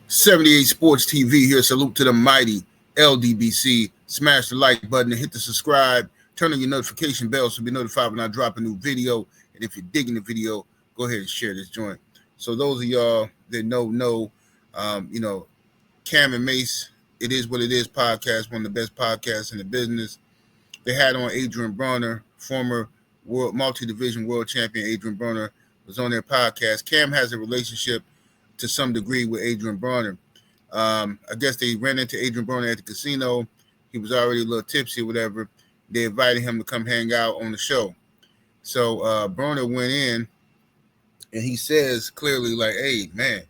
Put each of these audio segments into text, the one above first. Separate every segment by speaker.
Speaker 1: 78 Sports TV here. Salute to the mighty ldbc. Smash the like button and hit the subscribe. Turn on your notification bell so you'll be notified when I drop a new video. And if you're digging the video, go ahead and share this joint. So those of y'all that know, Cam and Mace, It Is What It Is podcast, one of the best podcasts in the business. They had on Adrien Broner, former multi-division world champion. Adrien Broner was on their podcast. Cam has a relationship to some degree with Adrien Broner. I guess they ran into Adrien Broner at the casino. He was already a little tipsy or whatever. They invited him to come hang out on the show. So Broner went in and he says clearly, like, hey, man,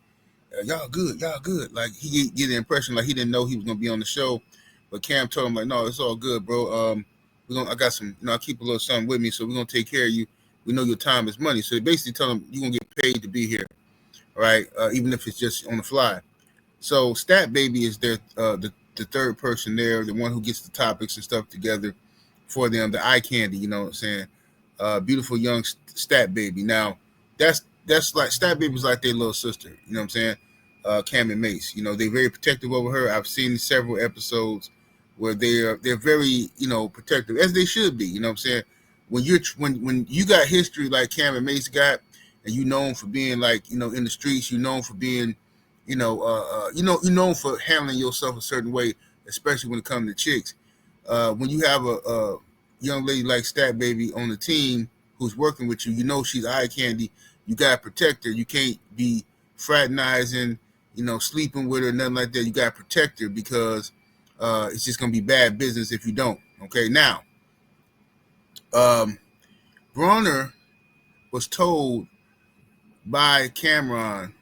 Speaker 1: y'all good. Like, he get the impression like he didn't know he was going to be on the show. But Cam told him, like, no, it's all good, bro. I got some, I keep a little something with me, so we're going to take care of you. We know your time is money. So they basically tell him, you're going to get paid to be here, right? Even if it's just on the fly. So Stat Baby is their the third person there, the one who gets the topics and stuff together for them, the eye candy, you know what I'm saying? Beautiful young Stat Baby. Now, that's like, Stat Baby's like their little sister, you know what I'm saying? Cam and Mace, they're very protective over her. I've seen several episodes where they're very, protective, as they should be, you know what I'm saying? When you got history like Cam and Mace got, and you known for being like, in the streets, you known for being, you known for handling yourself a certain way, especially when it comes to chicks. When you have a young lady like Stat Baby on the team who's working with you, she's eye candy. You gotta protect her. You can't be fraternizing, sleeping with her, nothing like that. You gotta protect her because it's just gonna be bad business if you don't. Okay, now, Broner was told by Cameron,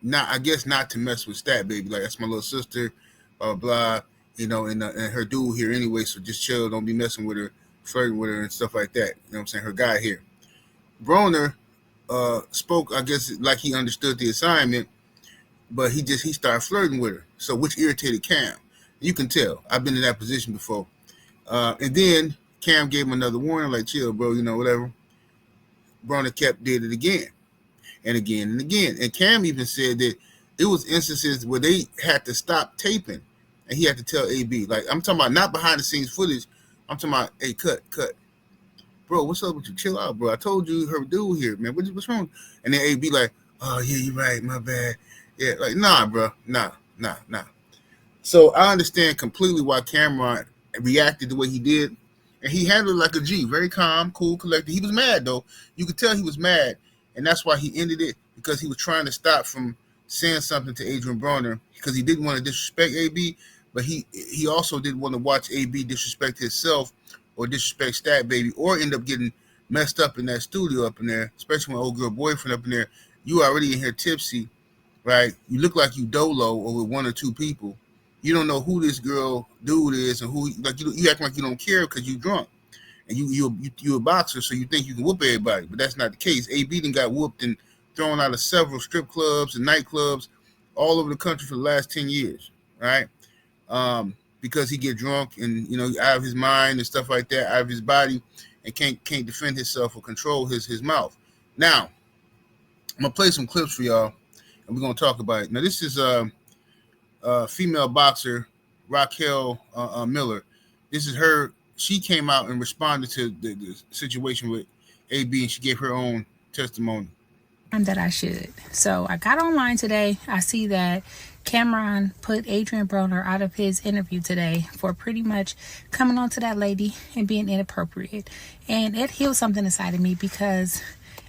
Speaker 1: not to mess with Stat Baby. Like, that's my little sister, blah, and her dude here anyway, so just chill, don't be messing with her, flirting with her and stuff like that. You know what I'm saying? Her guy here. Broner spoke, I guess, like he understood the assignment, but he started flirting with her, so which irritated Cam. You can tell. I've been in that position before. And then Cam gave him another warning, like, chill, bro, whatever. Broner did it again. And again and again. And Cam even said that it was instances where they had to stop taping and he had to tell AB, like, I'm talking about not behind the scenes footage. I'm talking about, hey, cut. Bro, what's up with you? Chill out, bro. I told you her dude here, man. What's wrong? And then AB like, oh, yeah, you're right. My bad. Yeah, like, nah, bro. Nah. So I understand completely why Cameron reacted the way he did. And he handled it like a G, very calm, cool, collected. He was mad, though. You could tell he was mad. And that's why he ended it, because he was trying to stop from saying something to Adrien Broner, because he didn't want to disrespect AB, but he also didn't want to watch AB disrespect himself or disrespect Stat Baby or end up getting messed up in that studio up in there, especially when old girl boyfriend up in there. You already in here tipsy, right? You look like you dolo or with one or two people. You don't know who this girl dude is and who, like, you act like you don't care because you drunk. And you a boxer, so you think you can whoop everybody, but that's not the case. AB done got whooped and thrown out of several strip clubs and nightclubs all over the country for the last 10 years, right? Because he get drunk and, out of his mind and stuff like that, out of his body, and can't defend himself or control his mouth. Now, I'm gonna play some clips for y'all, and we're gonna talk about it. Now, this is female boxer Raquel Miller. This is her. She came out and responded to the situation with AB, and she gave her own testimony.
Speaker 2: That I should. So I got online today. I see that Cameron put Adrien Broner out of his interview today for pretty much coming on to that lady and being inappropriate. And it healed something inside of me, because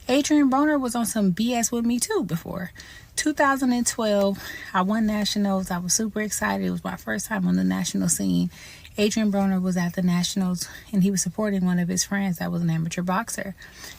Speaker 2: Adrien Broner was on some BS with me too before. 2012, I won nationals. I was super excited. It was my first time on the national scene. Adrien Broner was at the nationals and he was supporting one of his friends that was an amateur boxer.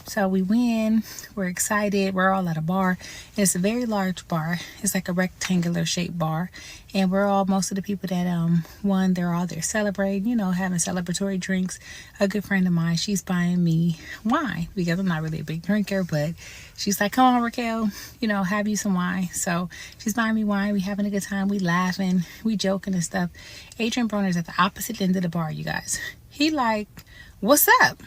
Speaker 2: So we win, we're excited, we're all at a bar. And it's a very large bar. It's like a rectangular shaped bar. And most of the people that won, they're all there celebrating, having celebratory drinks. A good friend of mine, she's buying me wine because I'm not really a big drinker, but she's like, come on, Raquel, have you some wine. So she's buying me wine. We having a good time. We laughing, we joking and stuff. Adrien Broner's at the opposite end of the bar, you guys. He like, what's up?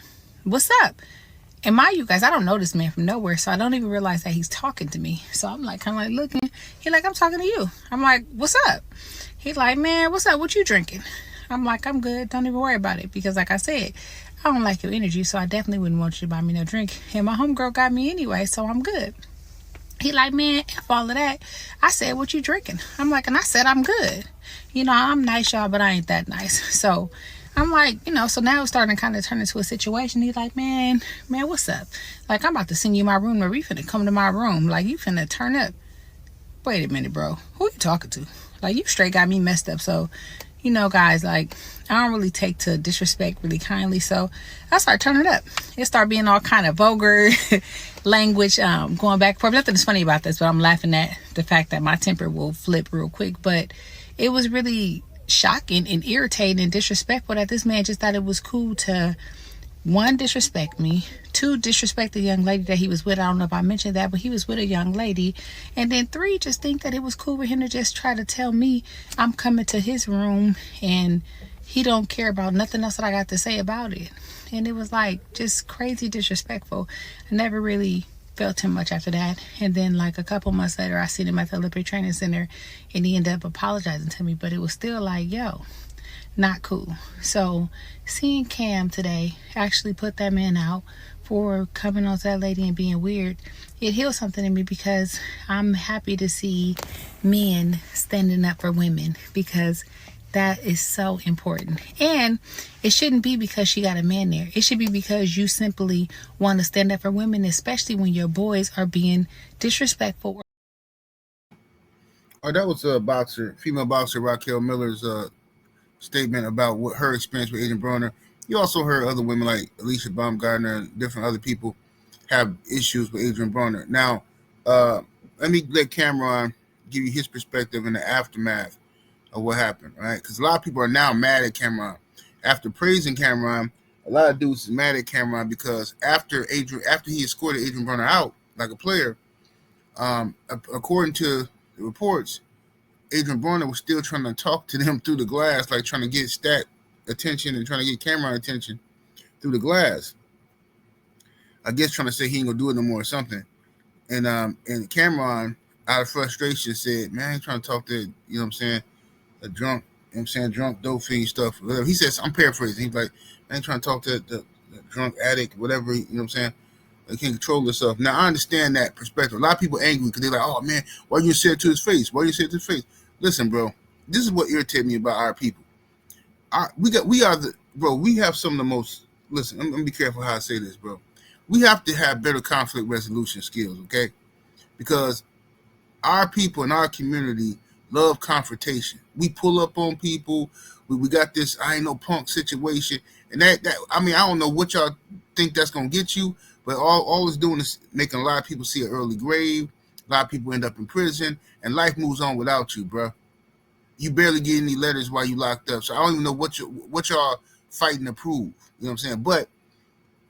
Speaker 2: And mind you guys, I don't know this man from nowhere, so I don't even realize that he's talking to me. So I'm like, kind of like looking. He like, I'm talking to you. I'm like, what's up? He like, man, what's up? What you drinking? I'm like, I'm good. Don't even worry about it. Because like I said, I don't like your energy, so I definitely wouldn't want you to buy me no drink. And my homegirl got me anyway, so I'm good. He like, man, F all of that. I said, what you drinking? I'm like, and I said, I'm good. You know, I'm nice, y'all, but I ain't that nice. So I'm like, you know, so now it's starting to kind of turn into a situation. He's like, man, what's up? Like, I'm about to send you my room, or you finna come to my room. Like, you finna turn up. Wait a minute, bro. Who you talking to? Like, you straight got me messed up. So, you know, guys, like, I don't really take to disrespect really kindly. So I start turning it up. It started being all kind of vulgar language, going back and forth. Nothing is funny about this, but I'm laughing at the fact that my temper will flip real quick. But it was really shocking and irritating and disrespectful that this man just thought it was cool to, one, disrespect me, two, disrespect the young lady that he was with. I don't know if I mentioned that, but he was with a young lady. And then three, just think that it was cool with him to just try to tell me I'm coming to his room and he don't care about nothing else that I got to say about it. And it was like just crazy disrespectful. I never really felt him much after that. And then like a couple months later, I seen him at the Olympic Training Center and he ended up apologizing to me, but it was still like, yo, not cool. So seeing Cam today actually put that man out for coming on to that lady and being weird, it healed something in me, because I'm happy to see men standing up for women, because that is so important. And it shouldn't be because she got a man there. It should be because you simply want to stand up for women, especially when your boys are being disrespectful.
Speaker 1: Oh, that was a female boxer Raquel Miller's statement about what her experience with Adrien Broner. You also heard other women like Alicia Baumgartner and different other people have issues with Adrien Broner. Now, let me let Cameron give you his perspective in the aftermath of what happened, right? Because a lot of people are now mad at Cameron. After praising Cameron, a lot of dudes is mad at Cameron because after he escorted Adrien Broner out like a player, according to the reports, Adrien Broner was still trying to talk to them through the glass, like trying to get stat attention and trying to get Cameron attention through the glass. I guess trying to say he ain't gonna do it no more or something. And Cameron, out of frustration, said, "Man, I ain't trying to talk to, you know what I'm saying, a drunk, you know what I'm saying, drunk dope fiend stuff." Whatever. He says, I'm paraphrasing. He's like, "I ain't trying to talk to the drunk addict, whatever." You know what I'm saying? They can't control themselves. Now I understand that perspective. A lot of people angry because they're like, "Oh man, why you say it to his face? Why you say it to his face?" Listen, bro, this is what irritates me about our people. We have some of the most. Listen, I'm gonna be careful how I say this, bro. We have to have better conflict resolution skills, okay? Because our people in our community love confrontation. We pull up on people. We got this I ain't no punk situation, and that I mean I don't know what y'all think that's gonna get you, but all it's doing is making a lot of people see an early grave. A lot of people end up in prison, and life moves on without you, bro. You barely get any letters while you locked up, so I don't even know what y'all fighting to prove. You know what I'm saying? But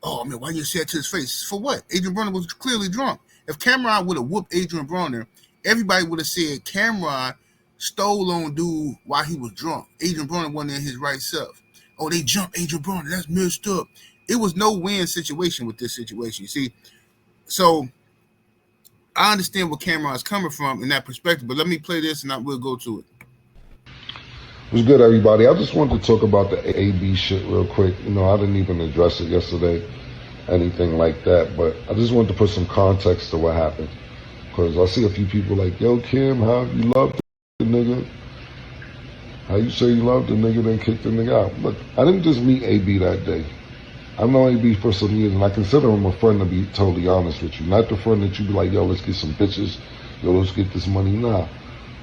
Speaker 1: oh man, why you say it to his face? For what? Adrien Broner was clearly drunk. If Cameron would have whooped Adrien Broner, everybody would have said Cameron stole on dude while he was drunk. Adrien Broner wasn't in his right self. Oh, they jumped Adrien Broner. That's messed up. It was no win situation with this situation. You see, so I understand where Cameron's coming from in that perspective. But let me play this, and I will go to it.
Speaker 3: What's good, everybody? I just wanted to talk about the AB shit real quick. You know, I didn't even address it yesterday, anything like that, but I just wanted to put some context to what happened. Because I see a few people like, yo, Kim, how you loved the nigga? How you say you loved the nigga, then kicked the nigga out? Look, I didn't just meet AB that day. I've known AB for some years, and I consider him a friend, to be totally honest with you. Not the friend that you be like, yo, let's get some bitches, yo, let's get this money. Nah.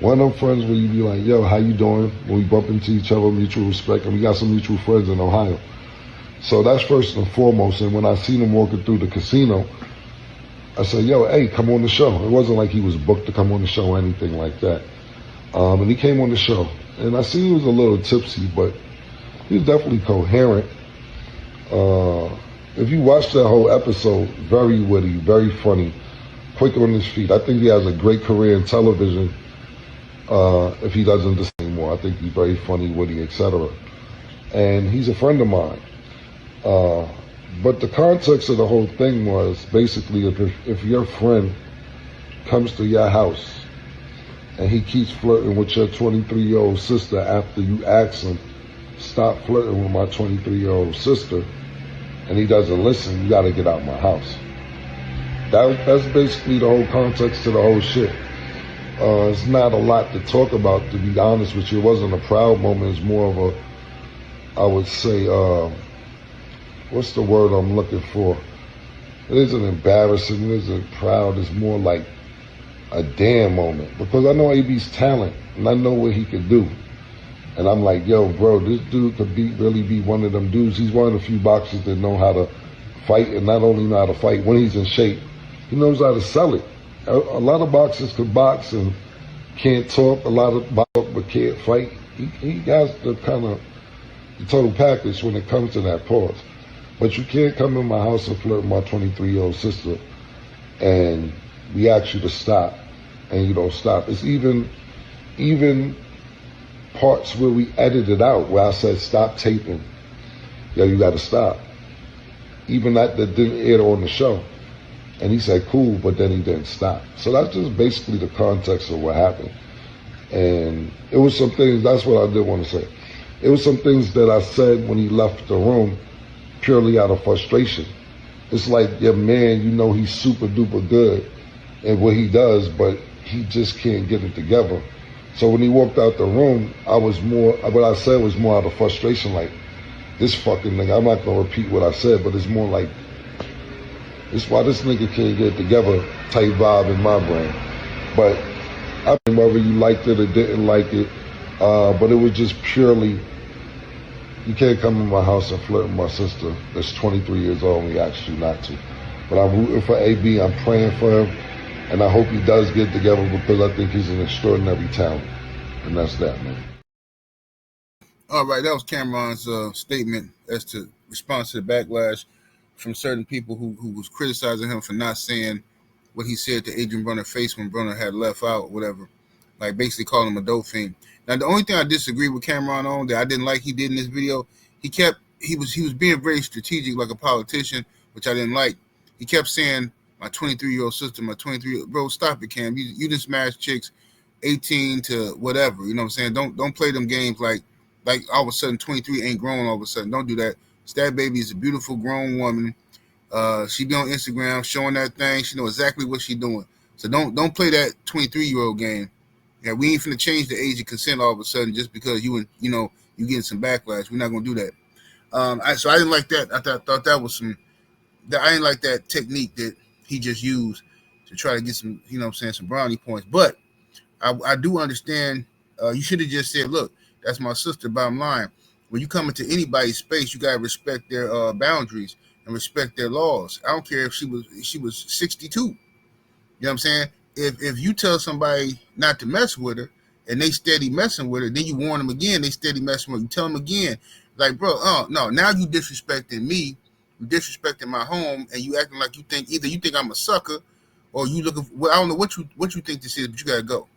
Speaker 3: One of them friends where you be like, yo, how you doing? When we bump into each other, mutual respect, and we got some mutual friends in Ohio. So that's first and foremost. And when I seen him walking through the casino, I said, yo, hey, come on the show. It wasn't like he was booked to come on the show or anything like that. And he came on the show. And I seen he was a little tipsy, but he was definitely coherent. If you watch that whole episode, very witty, very funny, quick on his feet. I think he has a great career in television. If he doesn't do this anymore, I think he's very funny, witty, etc. And he's a friend of mine. But the context of the whole thing was basically if your friend comes to your house and he keeps flirting with your 23-year-old sister after you ask him, stop flirting with my 23-year-old sister, and he doesn't listen, you gotta get out of my house. That's basically the whole context to the whole shit. It's not a lot to talk about, to be honest with you. It wasn't a proud moment. It's more of a, I would say, what's the word I'm looking for? It isn't embarrassing, it isn't proud, it's more like a damn moment. Because I know AB's talent, and I know what he could do. And I'm like, yo, bro, this dude could really be one of them dudes. He's one of the few boxers that know how to fight, and not only know how to fight, when he's in shape, he knows how to sell it. A lot of boxers could box and can't talk. A lot of boxers but can't fight. He has the kind of the total package when it comes to that pause. But you can't come in my house and flirt with my 23-year-old sister and we ask you to stop and you don't stop. It's even parts where we edited out where I said stop taping. Yo, you got to stop. Even that didn't air on the show. And he said, cool, but then he didn't stop. So that's just basically the context of what happened. And it was some things, that's what I did want to say. It was some things that I said when he left the room purely out of frustration. It's like your man, you know he's super duper good at what he does, but he just can't get it together. So when he walked out the room, what I said was more out of frustration, like, this fucking nigga, I'm not going to repeat what I said, but it's more like, it's why this nigga can't get it together type vibe in my brain. But I mean, whether you liked it or didn't like it, but it was just purely, you can't come in my house and flirt with my sister that's 23 years old and we asked you not to. But I'm rooting for AB, I'm praying for him, and I hope he does get together because I think he's an extraordinary talent. And that's that, man.
Speaker 1: All right, that was Cameron's statement as to response to the backlash from certain people who was criticizing him for not saying what he said to Adrien Broner's face when Broner had left out or whatever, like basically calling him a dope fiend. Now, the only thing I disagree with Cameron on that I didn't like he did in this video, he was being very strategic like a politician, which I didn't like. He kept saying, my 23-year-old sister, my 23-year-old, bro, stop it, Cam. You just smash chicks 18 to whatever, you know what I'm saying? Don't play them games like all of a sudden 23 ain't grown all of a sudden. Don't do that. Stat Baby is a beautiful grown woman. She be on Instagram showing that thing. She know exactly what she doing. So don't play that 23-year-old game. Yeah, we ain't finna change the age of consent all of a sudden just because you getting some backlash. We're not gonna do that. So I didn't like that. I thought that was I didn't like that technique that he just used to try to get some, some brownie points. But I do understand. You should have just said, look, that's my sister. Bottom line, when you come into anybody's space, you gotta respect their boundaries and respect their laws. I don't care if she was 62. You know what I'm saying? If you tell somebody not to mess with her and they steady messing with her, then you warn them again, they steady messing with her. You tell them again, like, bro, no, now you disrespecting me, you disrespecting my home, and you acting like either you think I'm a sucker or you looking for, well, I don't know what you think this is, but you gotta go.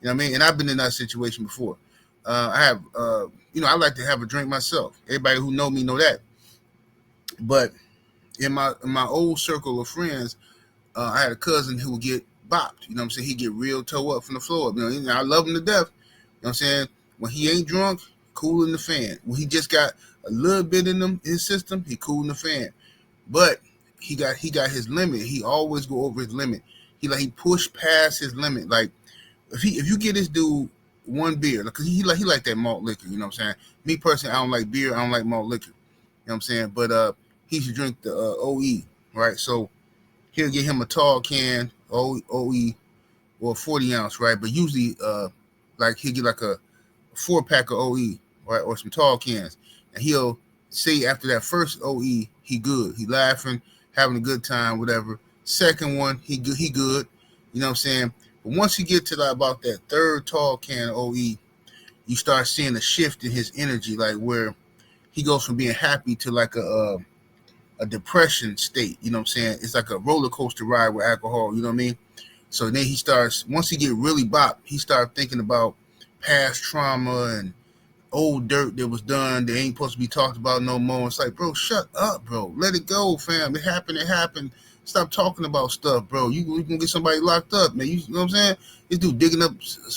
Speaker 1: You know what I mean? And I've been in that situation before. I have, I like to have a drink myself. Everybody who know me know that. But in my old circle of friends, I had a cousin who would get bopped. You know what I'm saying? He'd get real toe up from the floor. I love him to death. You know what I'm saying? When he ain't drunk, cool in the fan. When he just got a little bit in his system, he cool in the fan. But he got his limit. He always go over his limit. He pushed past his limit. Like if you get this dude one beer, because he like that malt liquor, you know what I'm saying? Me personally, I don't like beer, I don't like malt liquor. You know what I'm saying? But he should drink the OE, right? So he'll get him a tall can, OE, or a 40 ounce, right? But usually he'll get like a 4-pack of OE, right? Or some tall cans. And he'll say after that first OE, he good. He laughing, having a good time, whatever. Second one, he good. You know what I'm saying? But once you get to about that third tall can OE, you start seeing a shift in his energy, like where he goes from being happy to like a depression state. You know what I'm saying? It's like a roller coaster ride with alcohol. You know what I mean? So then once he get really bopped, he starts thinking about past trauma and old dirt that was done that ain't supposed to be talked about no more. It's like, bro, shut up, bro. Let it go, fam. It happened. Stop talking about stuff, bro. You can get somebody locked up, man. You know what I'm saying? This dude digging up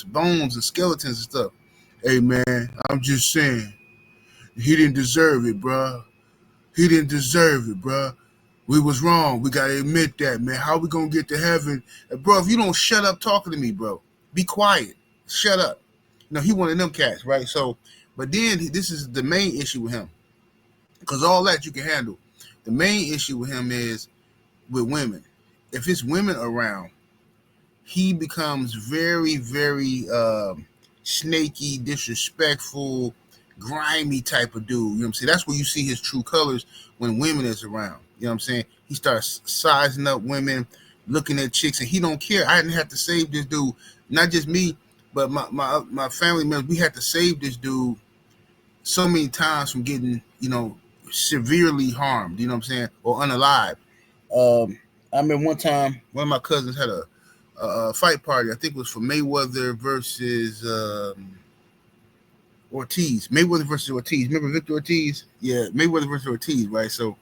Speaker 1: bones and skeletons and stuff. Hey, man, I'm just saying, he didn't deserve it, bro. He didn't deserve it, bro. We was wrong. We gotta admit that, man. How we gonna get to heaven, bro? If you don't shut up talking to me, bro, be quiet. Shut up. No, he one of them cats, right? So, but then this is the main issue with him, because all that you can handle. The main issue with him is with women. If it's women around, he becomes very, very snaky, disrespectful, grimy type of dude. You know what I'm saying? That's where you see his true colors when women is around. You know what I'm saying? He starts sizing up women, looking at chicks, and he don't care. I didn't have to save this dude. Not just me, but my family members. We had to save this dude so many times from getting, severely harmed. You know what I'm saying? Or unalive. I remember one time one of my cousins had a fight party. I think it was for Mayweather versus Ortiz. Mayweather versus Ortiz. Remember Victor Ortiz? Yeah, Mayweather versus Ortiz, right? So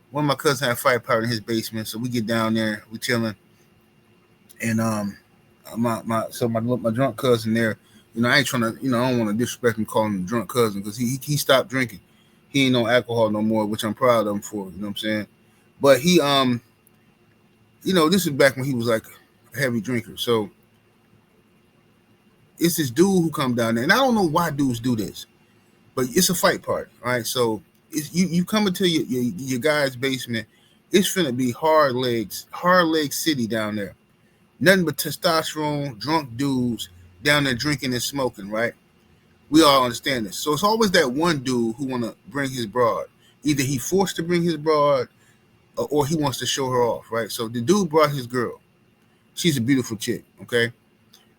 Speaker 1: one of my cousins had a fight party in his basement. So we get down there, we chilling, and my drunk cousin there. I ain't trying to, I don't want to disrespect him calling him drunk cousin, because he stopped drinking. He ain't no alcohol no more, which I'm proud of him for. You know what I'm saying? But he this is back when he was like a heavy drinker. So it's this dude who come down there, and I don't know why dudes do this, but it's a fight party, right? So you come into your guy's basement. It's finna be hard leg city down there. Nothing but testosterone, drunk dudes down there drinking and smoking, right? We all understand this. So it's always that one dude who want to bring his broad. Either he forced to bring his broad, or he wants to show her off, right? So the dude brought his girl. She's a beautiful chick, okay?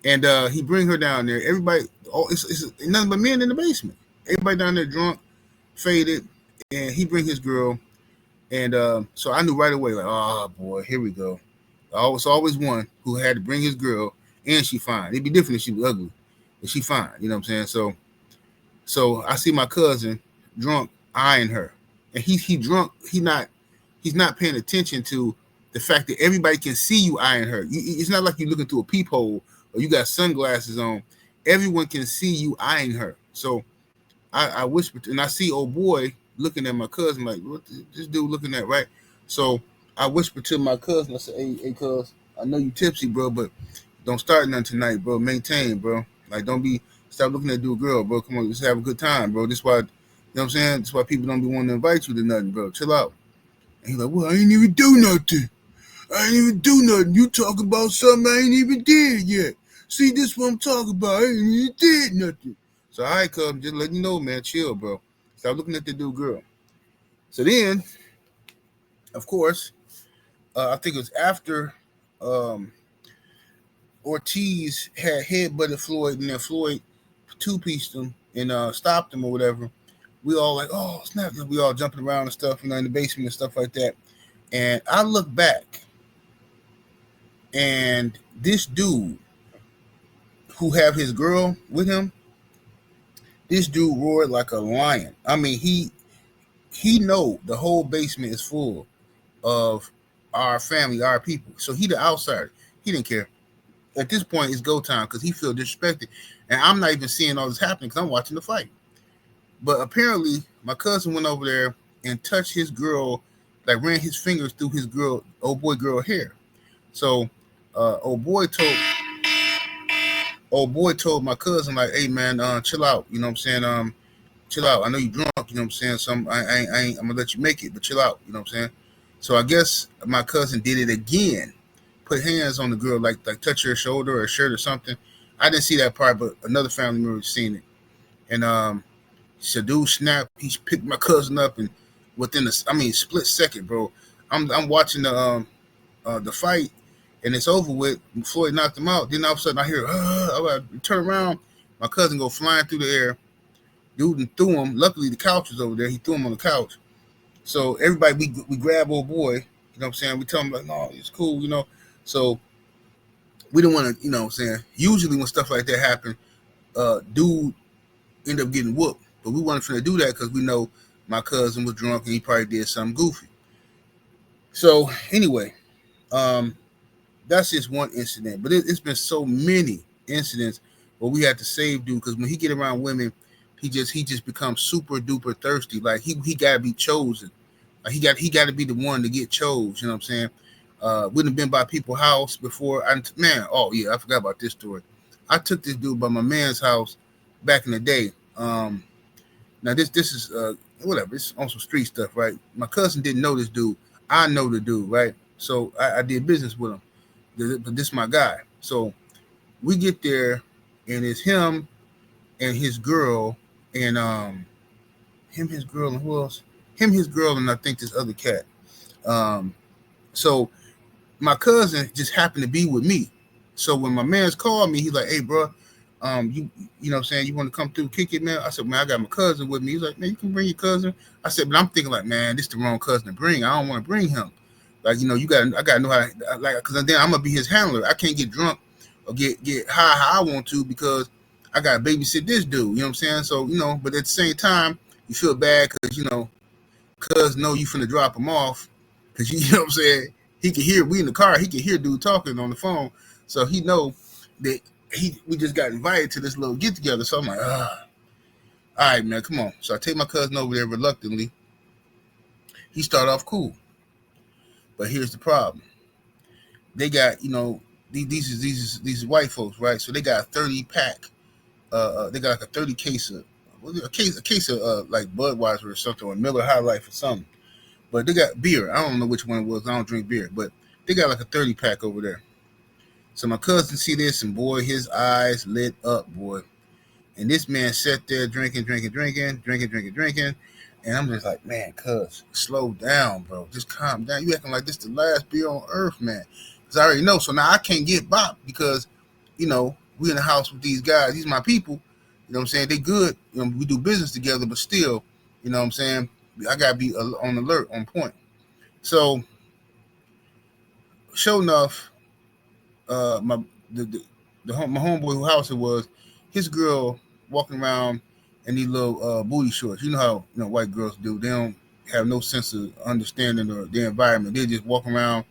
Speaker 1: And he bring her down there. Everybody, it's nothing but men in the basement. Everybody down there drunk, faded, and he bring his girl. And so I knew right away, like, oh boy, here we go. It's always one who had to bring his girl, and she fine. It'd be different if she was ugly, but she fine. You know what I'm saying? So I see my cousin drunk eyeing her, and he drunk. He's not paying attention to the fact that everybody can see you eyeing her. It's not like you're looking through a peephole or you got sunglasses on. Everyone can see you eyeing her. So I whispered, and I see old boy looking at my cousin like, what this dude looking at, right? So I whispered to my cousin. I said, hey, cuz, I know you tipsy, bro, but don't start nothing tonight, bro. Maintain, bro. Like, stop looking at dude, girl, bro. Come on, let's have a good time, bro. This why, you know what I'm saying? That's why people don't be wanting to invite you to nothing, bro. Chill out. And he's like, well, I ain't even do nothing. You talk about something I ain't even did yet. See, this is what I'm talking about. I ain't even did nothing. So, all right, cuz, just letting you know, man. Chill, bro. Stop looking at the dude, girl. So then, of course, I think it was after Ortiz had headbutted Floyd, and then Floyd two-pieced him and stopped him or whatever. We all like, oh, snap. We all jumping around and stuff, in the basement and stuff like that. And I look back, and this dude who have his girl with him, this dude roared like a lion. I mean, he know the whole basement is full of our family, our people. So he the outsider. He didn't care. At this point, it's go time because he feel disrespected. And I'm not even seeing all this happening because I'm watching the fight. But apparently, my cousin went over there and touched his girl, like ran his fingers through his old boy girl hair. So old boy told my cousin, like, hey man, chill out. You know what I'm saying? Chill out. I know you drunk, you know what I'm saying? So I'm gonna let you make it, but chill out, you know what I'm saying? So I guess my cousin did it again. Put hands on the girl, like touch her shoulder or shirt or something. I didn't see that part, but another family member seen it. And so dude snapped. He picked my cousin up, and within split second, bro. I'm watching the fight, and it's over with. Floyd knocked him out. Then all of a sudden I hear, I turn around. My cousin go flying through the air. Dude threw him. Luckily the couch was over there. He threw him on the couch. So everybody, we grab old boy. You know what I'm saying? We tell him like, no, it's cool, you know. So we don't want to, you know what I'm saying? Usually when stuff like that happen, dude end up getting whooped. But we weren't finna do that because we know my cousin was drunk and he probably did something goofy. So anyway, Um, that's just one incident, but it's been so many incidents where we had to save dude because when he get around women, he just becomes super duper thirsty. Like he got to be chosen. Like he got to be the one to get chose. You know what I'm saying? Wouldn't have been by people's house before. Man, oh yeah, I forgot about this story. I took this dude by my man's house back in the day. Now this is whatever. It's on some street stuff, right? My cousin didn't know this dude. I know the dude, right? So I did business with him. But this is my guy. So we get there, and it's him and his girl, and him, his girl, and who else? Him, his girl, and I think this other cat. Um, so my cousin just happened to be with me. So when my man's called me, he's like, "Hey, bro, you know what I'm saying? You want to come through, kick it, man?" I said, "Man, I got my cousin with me." He's like, "Man, you can bring your cousin." I said, "But I'm thinking like, man, this is the wrong cousin to bring. I don't want to bring him. Like, I gotta know how, like, because then I'm gonna be his handler. I can't get drunk or get high how I want to because I gotta babysit this dude. You know what I'm saying? So but at the same time, you feel bad because cuz know you finna drop him off because you know what I'm saying. He can hear we in the car. He can hear dude talking on the phone, so he know that we just got invited to this little get together. So I'm like, all right, man, come on. So I take my cousin over there reluctantly. He started off cool, but here's the problem. They got these white folks, right? So they got a 30-pack. They got like a 30 case of a case of like Budweiser or something or Miller High Life or something. But they got beer. I don't know which one it was. I don't drink beer, but they got like a 30-pack over there. So my cousin see this, and boy, his eyes lit up, boy. And this man sat there drinking. And I'm just like, man, cuz, slow down, bro. Just calm down. You acting like this the last beer on earth, man. Because I already know. So now I can't get bopped because, we in the house with these guys. These are my people. You know what I'm saying? They good. We do business together, but still, you know what I'm saying? I got to be on alert, on point. So, sure enough, my homeboy whose house it was, his girl walking around in these little booty shorts. You know how white girls do. They don't have no sense of understanding or their environment. They just walk around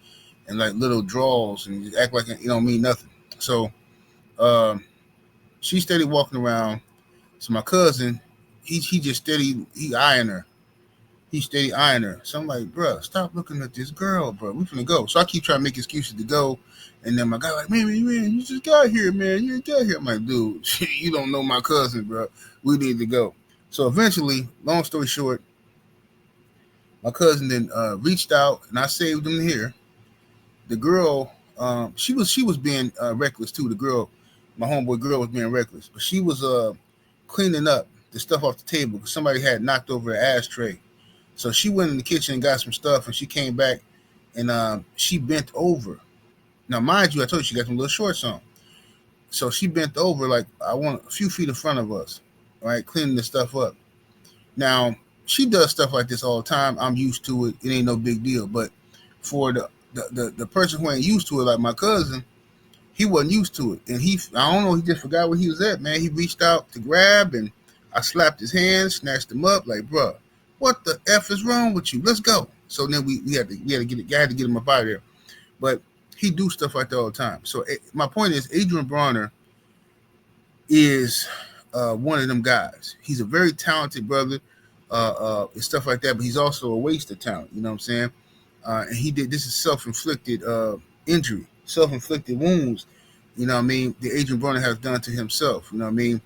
Speaker 1: in like little drawers and just act like it don't mean nothing. So she steady walking around. So my cousin, he just steady eyeing her. He's steady eyeing her. So I'm like, bruh, stop looking at this girl, bro. We finna go. So I keep trying to make excuses to go. And then my guy like, man, you just got here, man. You got here. I'm like, dude, you don't know my cousin, bro. We need to go. So eventually, long story short, my cousin then reached out, and I saved him here. The girl, she was being reckless too. The girl, my homeboy girl, was being reckless, but she was cleaning up the stuff off the table because somebody had knocked over an ashtray. So she went in the kitchen and got some stuff, and she came back, and she bent over. Now, mind you, I told you she got some little shorts on. So she bent over like I want a few feet in front of us, right, cleaning the stuff up. Now, she does stuff like this all the time. I'm used to it. It ain't no big deal. But for the person who ain't used to it, like my cousin, he wasn't used to it. And I don't know, he just forgot where he was at, man. He reached out to grab, and I slapped his hand, snatched him up, like, bro, what the F is wrong with you? Let's go. So then we had to get him up out of there. But he do stuff like that all the time. So my point is, Adrien Broner is one of them guys. He's a very talented brother and stuff like that, but he's also a waste of talent. You know what I'm saying? And this is self-inflicted injury, self-inflicted wounds. You know what I mean? The Adrien Broner has done to himself. You know what I mean?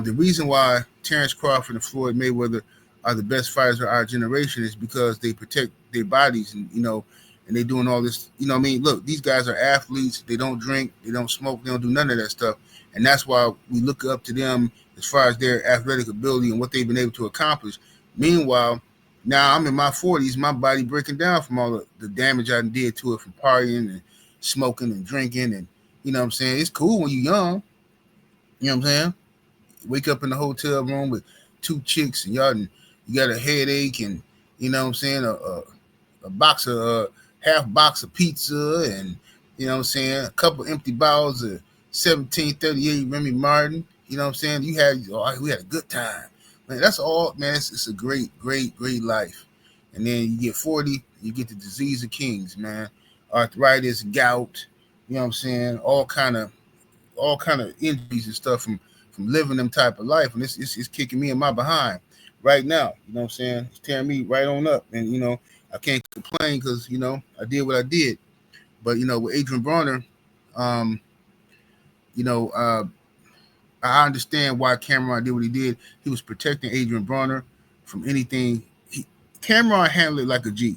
Speaker 1: The reason why Terrence Crawford and Floyd Mayweather are the best fighters of our generation is because they protect their bodies and and they doing all this. You know what I mean? Look, these guys are athletes. They don't drink. They don't smoke. They don't do none of that stuff. And that's why we look up to them as far as their athletic ability and what they've been able to accomplish. Meanwhile, now I'm in my 40s, my body breaking down from all the damage I did to it from partying and smoking and drinking. And, you know what I'm saying? It's cool when you're young. You know what I'm saying? Wake up in the hotel room with two chicks and you got a headache and, you know what I'm saying, a box of half box of pizza and, you know what I'm saying, a couple empty bottles of 1738 Remy Martin. You know what I'm saying? We had a good time. Man, that's all, man. It's a great life. And then you get 40, you get the disease of kings, man. arthritis, gout, you know what I'm saying, all kind of injuries and stuff from living them type of life, and it's kicking me in my behind right now. You know what I'm saying? It's tearing me right on up, and I can't complain because I did what I did. But with Adrien Broner, um, you know, uh, I understand why Cameron did what he did. He was protecting Adrien Broner from anything. Cameron handled it like a G.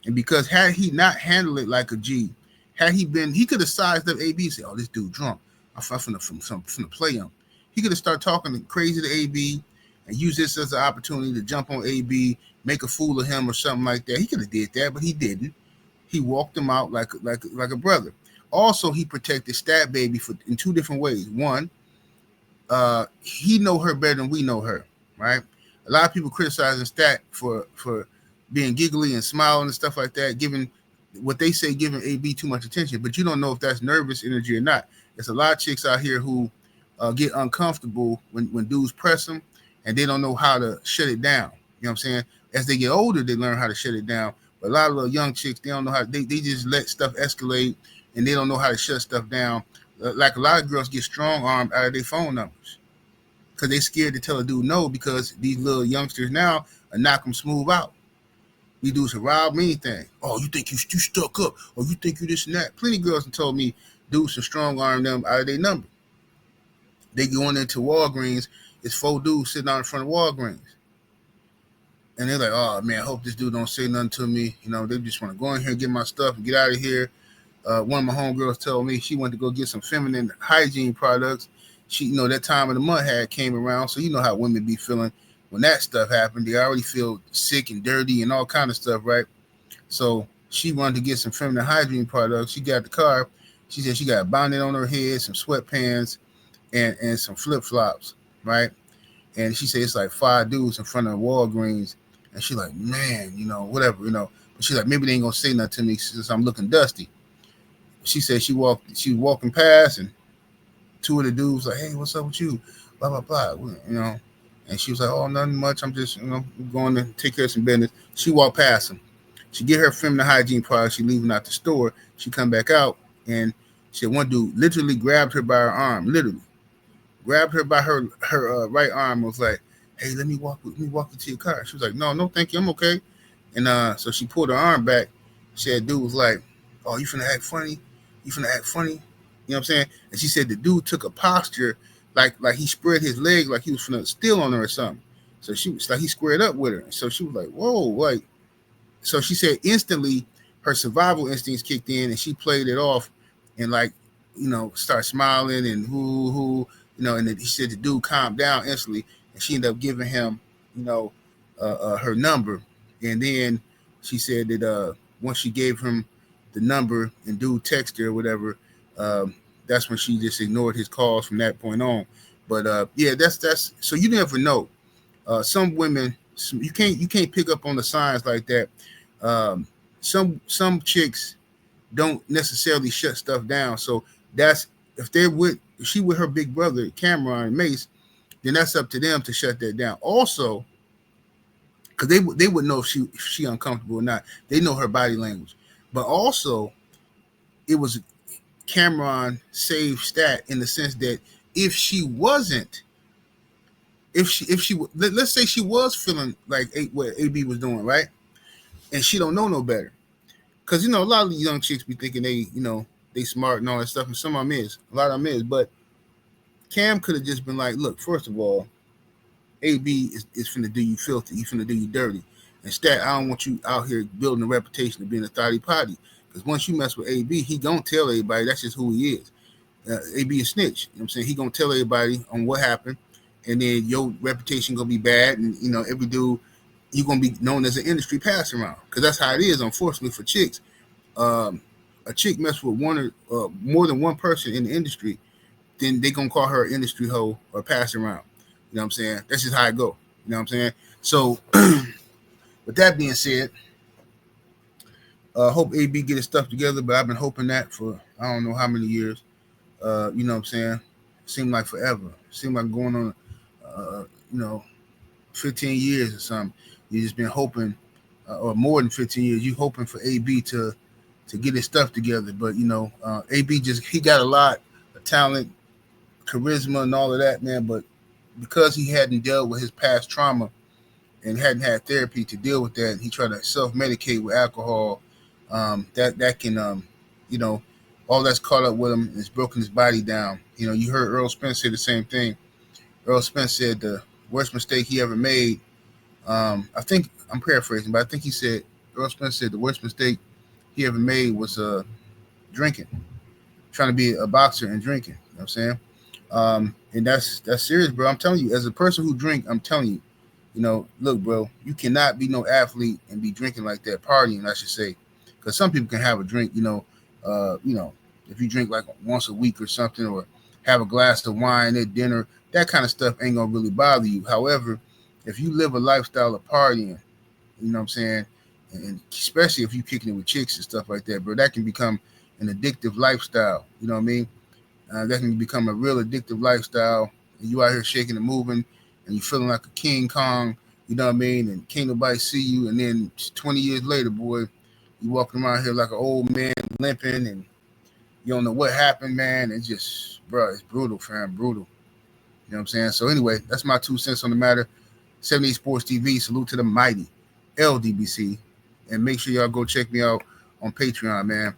Speaker 1: And because had he not handled it like a G, had he could have sized up AB and said, "Oh, this dude drunk. I'm finna play him." He could have started talking crazy to AB and use this as an opportunity to jump on AB, make a fool of him or something like that. He could have did that, but he didn't. He walked him out like a brother. Also, he protected Stat Baby in two different ways. One, he know her better than we know her, right? A lot of people criticizing Stat for being giggly and smiling and stuff like that, giving what they say giving AB too much attention, but you don't know if that's nervous energy or not. There's a lot of chicks out here who get uncomfortable when dudes press them, and they don't know how to shut it down. You know what I'm saying? As they get older, they learn how to shut it down. But a lot of little young chicks, they don't know how. They just let stuff escalate, and they don't know how to shut stuff down. Like a lot of girls get strong armed out of their phone numbers because they scared to tell a dude no because these little youngsters now are knock them smooth out. These dudes have robbed me anything. Oh, you think you stuck up, or you think you this and that. Plenty of girls have told me dudes have strong armed them out of their number. They going into Walgreens, it's 4 dudes sitting out in front of Walgreens. And they're like, "Oh man, I hope this dude don't say nothing to me." They just want to go in here, get my stuff, and get out of here. One of my homegirls told me she went to go get some feminine hygiene products. She, that time of the month had came around, so you know how women be feeling when that stuff happened. They already feel sick and dirty and all kind of stuff, right? So she wanted to get some feminine hygiene products. She got the car. She said she got a bonnet on her head, some sweatpants, and some flip flops, right? And she said it's like 5 dudes in front of Walgreens, and she like, man, whatever, But she's like, maybe they ain't gonna say nothing to me since I'm looking dusty. She said she was walking past, and 2 of the dudes like, "Hey, what's up with you?" Blah blah blah, And she was like, "Oh, nothing much. I'm just, going to take care of some business." She walked past him. She get her feminine hygiene products. She leaving out the store. She come back out, and she said one dude literally grabbed her by her arm, literally grabbed her by her right arm. And was like, "Hey, let me walk you to your car." She was like, "No, thank you, I'm okay." And so she pulled her arm back. She said, dude was like, "Oh, you finna act funny? You finna act funny?" You know what I'm saying? And she said the dude took a posture like he spread his leg like he was finna steal on her or something. So she was like, he squared up with her. So she was like, "Whoa!" Like, so she said instantly her survival instincts kicked in, and she played it off, and like, start smiling and and then he said the dude calmed down instantly, and she ended up giving him, her number, and then she said that once she gave him the number and dude texted her or whatever, that's when she just ignored his calls from that point on. But yeah, that's so you never know. Some women, you can't pick up on the signs like that. Some chicks don't necessarily shut stuff down. So that's if she with her big brother Cameron and Mace, then that's up to them to shut that down. Also, because they would know if she uncomfortable or not. They know her body language. But also, it was Cameron saved Stat in the sense that if she wasn't, let's say she was feeling like what AB was doing, right, and she don't know no better, because a lot of these young chicks be thinking they smart and all that stuff, and some of them is, a lot of them is, but Cam could have just been like, "Look, first of all, AB is finna do you filthy. He finna do you dirty. And Stat, I don't want you out here building a reputation of being a thotty potty. Because once you mess with AB, he gonna tell everybody that's just who he is. AB is snitch. You know what I'm saying? He gonna tell everybody on what happened, and then your reputation gonna be bad, and every dude you gonna be known as an industry pass around. Because that's how it is, unfortunately, for chicks. A chick mess with one or more than one person in the industry, then they gonna call her an industry hoe or pass around. You know what I'm saying? That's just how it go. You know what I'm saying? So, with that being said, hope AB get his stuff together, but I've been hoping that for I don't know how many years. You know what I'm saying? Seemed like forever. Seemed like going on, 15 years or something. You just been hoping, or more than 15 years. You hoping for AB to to get his stuff together. But AB he got a lot of talent, charisma, and all of that, man. But because he hadn't dealt with his past trauma and hadn't had therapy to deal with that, he tried to self medicate with alcohol. That can all that's caught up with him and it's broken his body down. You heard Earl Spence say the same thing. Earl Spence said the worst mistake he ever made. I think I'm paraphrasing, but I think he said Earl Spence said the worst mistake he ever made was drinking, trying to be a boxer and drinking. You know what I'm saying? And that's serious, bro. I'm telling you, as a person who drink, I'm telling you, look, bro, you cannot be no athlete and be drinking like that, partying, I should say, because some people can have a drink, if you drink like once a week or something, or have a glass of wine at dinner, that kind of stuff ain't gonna really bother you. However, if you live a lifestyle of partying, you know what I'm saying, and especially if you kicking it with chicks and stuff like that, bro, that can become an addictive lifestyle. You know what I mean? That can become a real addictive lifestyle. And you out here shaking and moving, and you feeling like a King Kong. You know what I mean? And can't nobody see you. And then 20 years later, boy, you walking around here like an old man limping, and you don't know what happened, man. It's just, bro, it's brutal, fam, brutal. You know what I'm saying? So anyway, that's my 2 cents on the matter. 78 Sports TV, salute to the mighty LDBC. And make sure y'all go check me out on Patreon, man.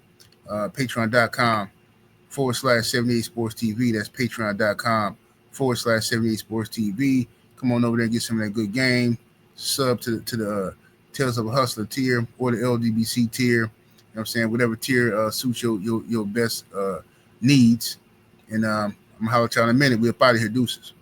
Speaker 1: Patreon.com/78 Sports TV. That's patreon.com/78 Sports TV. Come on over there and get some of that good game. Sub to the Tales of a Hustler tier or the LDBC tier. You know what I'm saying? Whatever tier suits your best needs. And I'm going to holler at y'all in a minute. We're up out of here. Deuces.